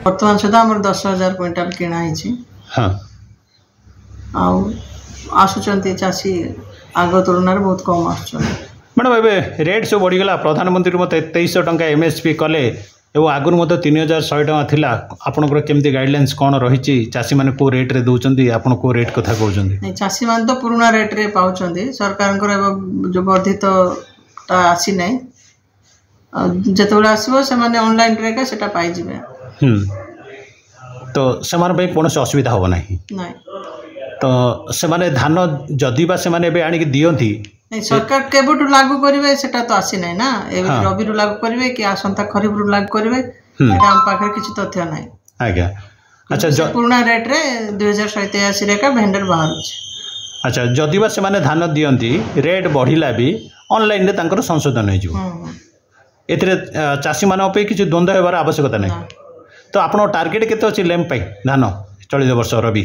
बर्तमान सुधा आम 10,000 क्विंटाल किणा हाँ आसुचंती चाषी आग तुलन बहुत कम आस मैडम ए रेट सब बढ़ीगला प्रधानमंत्री मत 2300 टंका एमएसपी कले एवं आगुरी मत 3100 टंका थिला आपनकर केमती गाइडलाइंस कौन रही चाषी मैंने को रेट रे दौरान आप को रेट कथा कहते चाषी मान तो पुराना रेट रे पाँच सरकार जो वर्धित आसी ना जिते आसो से ऑनलाइन रे सेटा पाइबे तो से कौन असुविधा हम ना तो से धान जदि बा से आनिक दियंती सरकार केबुटू लागू करेंगे सेटा तो आसी ना ना रबी रु लागू करेंगे कि आसंता खरीफ रु लागू करेंगे आम पाखे किसी तथ्य ना आज्ञा अच्छा पुराना रेट रे 2183 रे का भेंडर बाहर अच्छा जदि बा से धान दियंती रेट बढ़िला भी ऑनलाइन रे संशोधन हो चाषी मान किसी द्वंद्व होबार आवश्यकता नहीं तो आप टार्गेट केते अछि लेम पाई धान चलित वर्ष रबी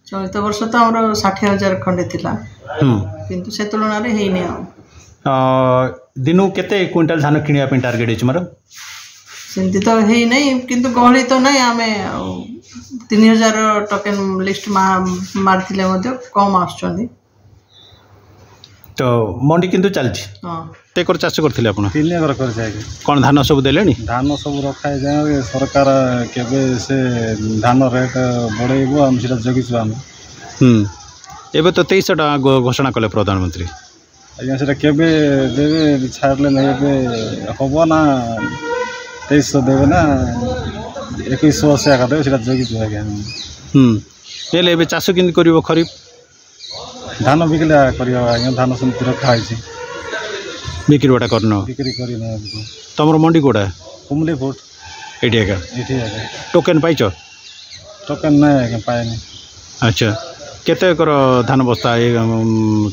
चलित वर्ष तो आम 60,000 खंडे थिला किंतु से तुलन दिन केते क्विंटाल धान किनिया पे टार्गेट अछि मारो सेंती तो हेई नहीं किंतु गहली तो नहीं आमे 3,000 टोकन लिस्ट मारथिले मध्ये कम आछछन्ती तो मंडी किंतु चलछि टेकर चाष करथिले आपण 3 एकर कर जाय कोन धान सब देलेनी धान सब रखाय जाय सरकार केबे से धान रेट बढ़ेबो हम सिरा जगिछु हम एबे तो 2300 टका घोषणा कले प्रधानमंत्री आज्ञा सेटा केबे देबे छाड़ले नै एबे होबो ना 2300 देबे ना 2180 का देबे सिरा जगिछु आज्ञा एले एबे चाष किंतु करिवो खरीफ धान बिकला करियो आज्ञा धान समिति रखा है बिक्री गोटा करना बिक्री करना तुम मंडी कोड़ा कुमली फुट ये टोकन पाइच टोकन ना पाए नहीं अच्छा केते एकर धान बस्ता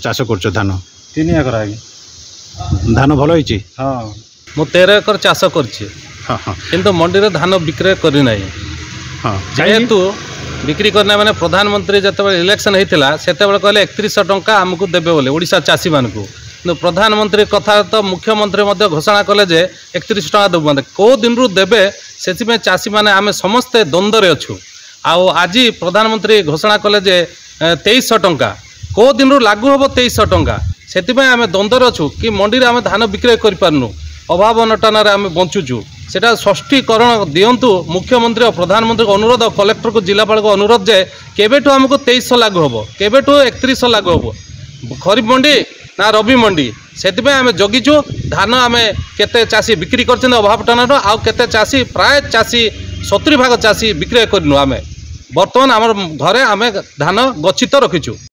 चाष कर धान 3 एकर आगे धान भल होई हाँ मु 13 एकर चाष करछि हाँ हाँ किंतु मंडी रे धान बिक्री करी नाही हाँ जेहेतु बिक्री करना माने प्रधानमंत्री जब इलेक्शन होता से कहले 3100 टंका आमको देवे बोले ओडिशा चाषी मान को प्रधानमंत्री कथा तो मुख्यमंत्री घोषणा कले जे 3100 टंका देव कौ दिन रु देवे से चाषी मैंने आम समस्ते द्वंद्व अच्छु आज प्रधानमंत्री घोषणा कले जे 2300 टंका कौ दिन रु लागू हम 2300 टंका से आम द्वंद्व अच्छु कि मंडी आम धान बिक्री करूँ अभाव अनटन आम बंचुचु सेटा स्पष्टीकरण दिंतु मुख्यमंत्री और प्रधानमंत्री को अनुरोध कलेक्टर को जिलापाल को अनुरोध जे केबेठू आमको 2300 लागू हम केबेठू 3100 लागू हम खरीफ मंडी ना रबी मंडी से आम जगिचु धान आम केते चाषी बिक्री कर अभाव टन आउ केते चाषी प्राय चाषी 70% चाषी बिक्री करनु आम बर्तमान आम घरे आम धान गच्छित रखीचु।